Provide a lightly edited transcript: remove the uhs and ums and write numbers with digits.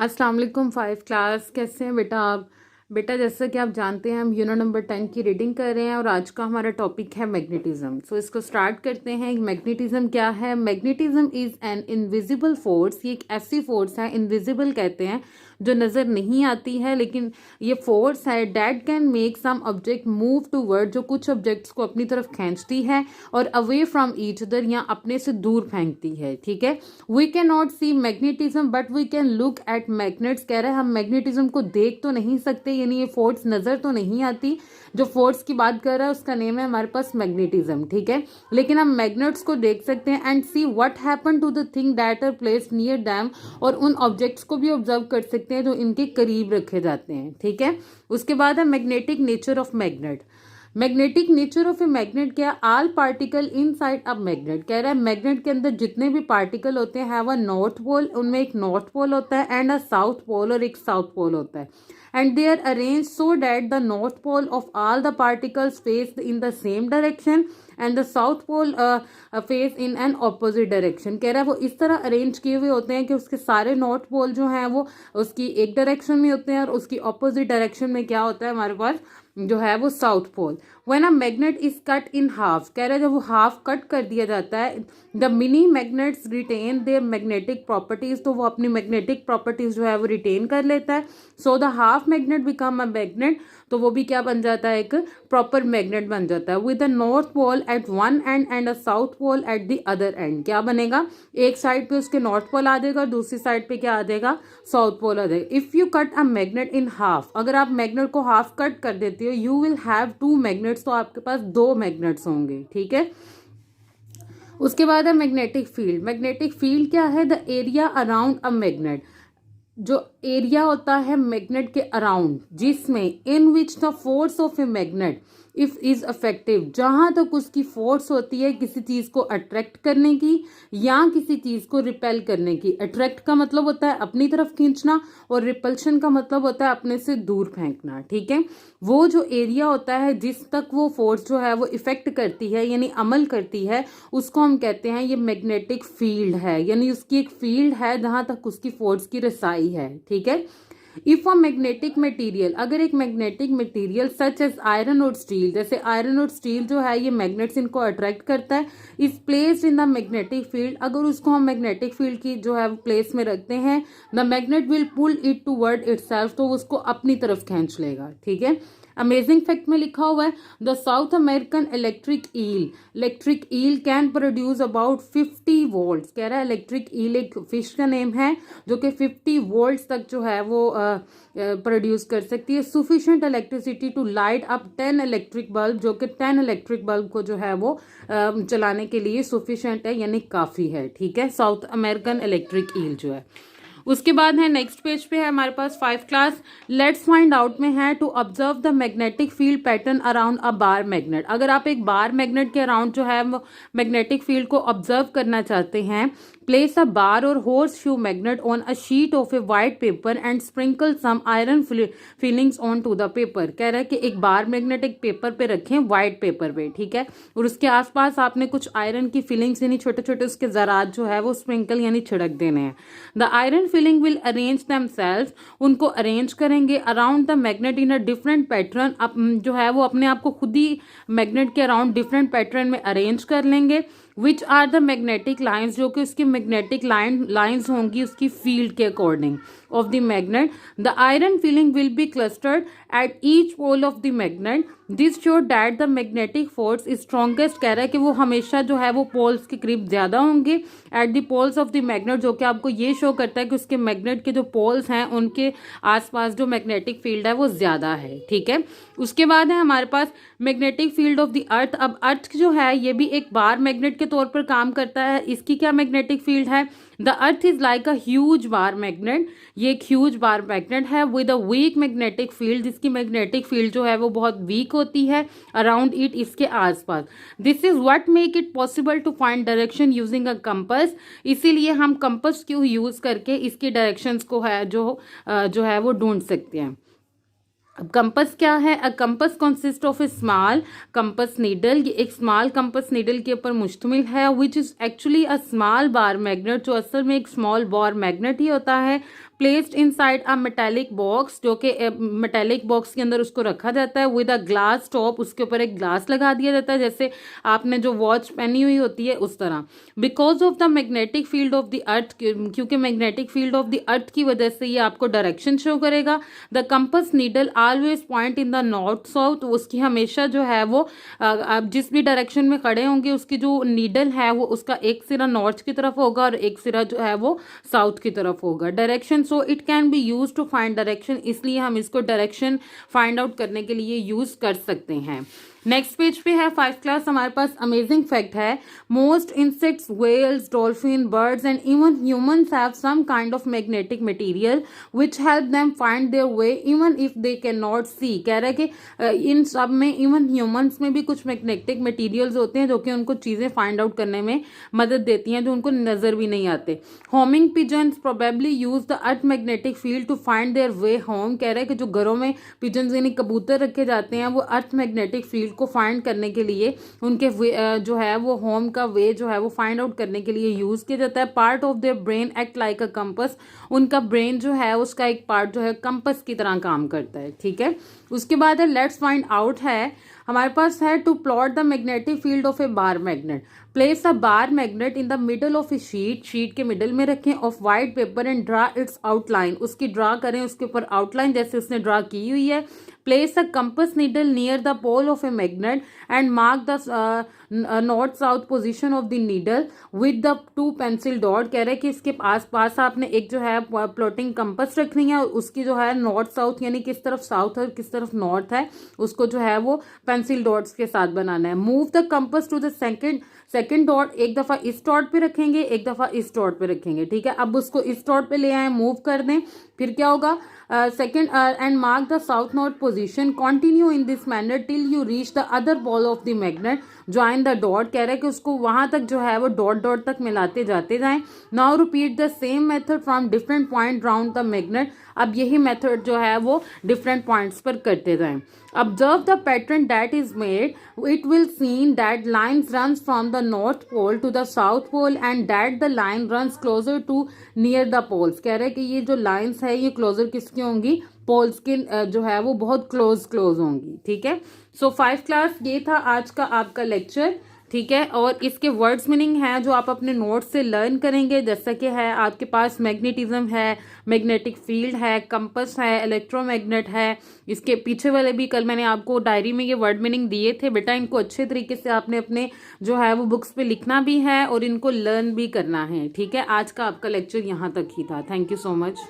अस्सलाम वालेकुम 5 क्लास। कैसे हैं बेटा आप? बेटा जैसा कि आप जानते हैं हम यूनिट नंबर 10 की रीडिंग कर रहे हैं और आज का हमारा टॉपिक है मैग्नेटिज्म। सो इसको स्टार्ट करते हैं। मैग्नेटिज्म क्या है? Magnetism is an invisible force. ये एक ऐसी फोर्स है, इनविजिबल कहते हैं, जो नज़र नहीं आती है, लेकिन ये फोर्स है that can make some object move toward, जो कुछ ऑब्जेक्ट्स को अपनी तरफ खींचती है और अवे फ्रॉम ईच अदर, या अपने से दूर फेंकती है। ठीक है। We can not see magnetism but we can look at magnets. कह रहा है हम मैग्नेटिज्म को देख तो नहीं सकते, यानी ये फोर्स नजर तो नहीं आती। जो फोर्स की बात कर रहा है उसका नेम है हमारे पास मैग्नेटिज्म। ठीक है। लेकिन हम मैग्नेट्स को देख सकते हैं and see what happen to the thing that are placed near them, और उन ऑब्जेक्ट्स को भी ऑब्जर्व कर सकते हैं जो इनके करीब रखे जाते हैं। ठीक है। उसके बाद है magnetic nature of magnet. Magnetic nature of a magnet क्या है? All particle in side a magnet. कह रहा है मैग्नेट के अंदर जितने भी पार्टिकल होते हैं हैव अ नॉर्थ पोल, उनमें एक नॉर्थ पोल होता है एंड अ साउथ पोल, और एक साउथ पोल होता है। And they are arrange so that the north pole of all the particles face in the same direction and the south pole face in an opposite direction. कह रहा है वो इस तरह अरेंज किए हुए होते हैं कि उसके सारे नॉर्थ पोल जो हैं वो उसकी एक डायरेक्शन में होते हैं और उसकी ऑपोजिट डायरेक्शन में क्या होता है हमारे पास जो है वो south pole. When a magnet is cut in half, कह रहा है जब वो हाफ कट कर दिया जाता है, the mini magnets retain their magnetic properties, तो वो अपनी मैग्नेटिक प्रॉपर्टीज जो है वो रिटेन कर लेता है। So the half magnet become a magnet, तो वो भी क्या बन जाता है? एक प्रॉपर मैग्नेट बन जाता है। With the north pole at one end and a south pole at the other end. क्या बनेगा? एक साइड पे उसके नॉर्थ पोल आ जाएगा और दूसरी साइड पे क्या आ जाएगा? साउथ पोल आ जाएगा। If you cut a magnet in half, अगर आप मैग्नेट को हाफ कट कर देते हो, you will have two magnets, तो आपके पास दो मैग्नेट्स होंगे। ठीक है। उसके बाद है मैग्नेटिक फील्ड। मैग्नेटिक फील्ड क्या है? The area around a magnet, जो एरिया होता है मैग्नेट के अराउंड, जिसमें in which the force of a magnet if is effective, जहां तक उसकी फोर्स होती है किसी चीज को अट्रैक्ट करने की या किसी चीज को रिपेल करने की। अट्रैक्ट का मतलब होता है अपनी तरफ खींचना और रिपल्शन का मतलब होता है अपने से दूर फेंकना। ठीक है। वो जो एरिया होता है जिस तक वो फोर्स जो है वो इफेक्ट करती है यानी अमल करती है, उसको हम कहते हैं ये मैग्नेटिक फील्ड है, यानी उसकी एक फील्ड है जहां तक उसकी फोर्स की रसाई है। ठीक है। इफ अ मैग्नेटिक मटेरियल, अगर एक magnetic material such as iron और स्टील, जैसे आयरन और स्टील जो है ये मैग्नेट्स इनको अट्रैक्ट करता है, is placed in the magnetic field, अगर उसको हम मैग्नेटिक फील्ड की जो है प्लेस में रखते हैं, the magnet will pull it toward itself, तो उसको अपनी तरफ खींच लेगा। ठीक है। अमेजिंग फैक्ट में लिखा हुआ है the South American electric eel can produce about 50 volts. कह रहा है इलेक्ट्रिक ईल एक फिश का नेम है जो कि 50 वोल्ट्स तक जो है वो प्रोड्यूस कर सकती है। Sufficient electricity to light up 10 electric bulb, जो कि 10 इलेक्ट्रिक बल्ब को जो है वो चलाने के लिए सुफिशिएंट है, यानी काफ़ी है। ठीक है। साउथ अमेरिकन इलेक्ट्रिक ईल जो है। उसके बाद है नेक्स्ट पेज पे है हमारे पास 5 क्लास। लेट्स फाइंड आउट में है to observe the magnetic field pattern around a bar magnet. अगर आप एक बार मैग्नेट के अराउंड जो है वो मैग्नेटिक फील्ड को ऑब्जर्व करना चाहते हैं, place a bar or horseshoe magnet on a sheet of a white paper and sprinkle some iron filings onto the paper. कह रहा है कि एक बार मैग्नेट एक पेपर पे रखें, वाइट पेपर पे। ठीक है। और उसके आसपास आपने कुछ आयरन की फीलिंग्स यानी छोटे छोटे उसके जरात जो है वो स्प्रिंकल यानी छिड़क देने हैं। The iron filing will arrange themselves, उनको अरेंज करेंगे around the magnet in a different pattern, जो है वो अपने आप को खुद ही मैग्नेट के अराउंड डिफरेंट पैटर्न में अरेंज कर लेंगे। Which are the magnetic lines, जो कि उसकी मैग्नेटिक लाइन्स होंगी उसकी फील्ड के according of the magnet. The iron filing will be clustered at each pole of the magnet, this show that the magnetic force is strongest. कह रहा है कि वो हमेशा जो है वो पोल्स के करीब ज्यादा होंगे at the poles of the magnet, जो कि आपको ये शो करता है कि उसके मैग्नेट के जो पोल्स हैं उनके आसपास जो मैग्नेटिक फील्ड है वो ज्यादा है। ठीक है। उसके बाद है हमारे पास magnetic field of the earth. अब अर्थ जो है ये भी एक बार मैग्नेट के तौर पर काम करता है। इसकी क्या मैग्नेटिक फील्ड है? The earth is like a huge bar magnet, ये एक ह्यूज बार मैग्नेट है with a weak magnetic field, जिसकी मैग्नेटिक फील्ड जो है वो बहुत वीक होती है अराउंड इट, इसके आसपास। This is what make it possible to find direction using a compass, इसीलिए हम कंपास को यूज करके इसकी डायरेक्शंस को है जो है वो ढूंढ सकते हैं। अब कंपस क्या है? अ compass consist of A small compass needle. ये एक स्मॉल कंपस नीडल के ऊपर मुश्तमिल है, which is actually a small bar magnet, जो असल में एक स्मॉल बार मैग्नेट ही होता है। Placed inside a metallic box, जो कि मेटेलिक बॉक्स के अंदर उसको रखा जाता है, विद अ ग्लास टॉप, उसके ऊपर एक ग्लास लगा दिया जाता है, जैसे आपने जो वॉच पहनी हुई होती है उस तरह। Because of the magnetic field of the earth, क्योंकि magnetic field of the earth की वजह से ये आपको डायरेक्शन शो करेगा। The compass needle always point in the north south, उसकी हमेशा जो है वो आप जिस भी डायरेक्शन में खड़े होंगे उसकी जो नीडल है वो उसका एक सिरा नॉर्थ की तरफ होगा और एक सिरा जो है वो साउथ की तरफ होगा। Direction, so it can be use to find direction, इसलिए हम इसको डायरेक्शन फाइंड आउट करने के लिए यूज कर सकते हैं। नेक्स्ट पेज पे है 5th क्लास, हमारे पास अमेजिंग फैक्ट है। Most insects, whales, dolphin, birds and even humans have some kind of magnetic material which help them find their way even if they can not see. कह रहा है कि इन सब में, इवन ह्यूमंस में भी कुछ मैग्नेटिक मटेरियल्स होते हैं जो कि उनको चीज़ें फाइंड आउट करने में मदद देती हैं, जो उनको नज़र भी नहीं आते। Homing pigeons probably use the earth magnetic field to find their way home. कह रहा है कि जो घरों में पिजन्स यानी कबूतर रखे जाते हैं वो अर्थ मैग्नेटिक फील्ड को फाइंड करने के लिए उनके जो है वो होम का वे जो है वो फाइंड आउट करने के लिए यूज किया जाता है। Part of their brain act like a compass, उनका ब्रेन जो है उसका एक पार्ट जो है कंपस की तरह काम करता है। ठीक है, उसके बाद है लेट्स फाइंड आउट है हमारे पास है to plot the magnetic field of a bar magnet. Place a bar magnet in the middle of a sheet, sheet के मिडल में रखें, of white paper and draw its outline, उसकी draw करें, उसके ऊपर आउटलाइन जैसे उसने ड्रा की हुई है। Place a compass needle near the pole of a magnet and mark the north south position of the needle with the 2 pencil dot. कह रहे हैं कि इसके आस पास आपने एक जो है प्लॉटिंग कंपस रखनी है और उसकी जो है नॉर्थ साउथ यानी किस तरफ साउथ है और किस तरफ नॉर्थ है उसको जो है वो पेंसिल डॉट्स के साथ बनाना है। Move the compass to the second dot, एक दफा इस डॉट पे रखेंगे, एक दफा इस डॉट पे रखेंगे। ठीक है, अब उसको इस डॉट पे ले आए, मूव कर दें, फिर क्या होगा second and mark the south north position, continue in this manner till you reach the other pole of the magnet, join the dot. कह रहा है कि उसको वहां तक जो है वो डॉट डॉट तक मिलाते जाते जाएं। Now repeat the same method from different point round the magnet, अब यही मेथड जो है वो डिफरेंट पॉइंट्स पर करते जाएं। Observe the pattern that is made. It will seem that lines runs from the north pole to the south pole and that the line runs closer to near the poles. कह रहे हैं कि ये जो lines है ये closer किसकी होंगी? पोल्स के जो है वो बहुत क्लोज होंगी। ठीक है, सो 5th क्लास ये था आज का आपका लेक्चर। ठीक है, और इसके वर्ड्स मीनिंग है जो आप अपने नोट्स से लर्न करेंगे, जैसा कि है आपके पास मैग्नेटिज्म है, मैग्नेटिक फील्ड है, कंपस है, इलेक्ट्रोमैग्नेट है। इसके पीछे वाले भी कल मैंने आपको डायरी में ये वर्ड मीनिंग दिए थे बेटा, इनको अच्छे तरीके से आपने अपने जो है वो बुक्स पे लिखना भी है और इनको लर्न भी करना है। ठीक है, आज का आपका लेक्चर यहाँ तक ही था। Thank you so much.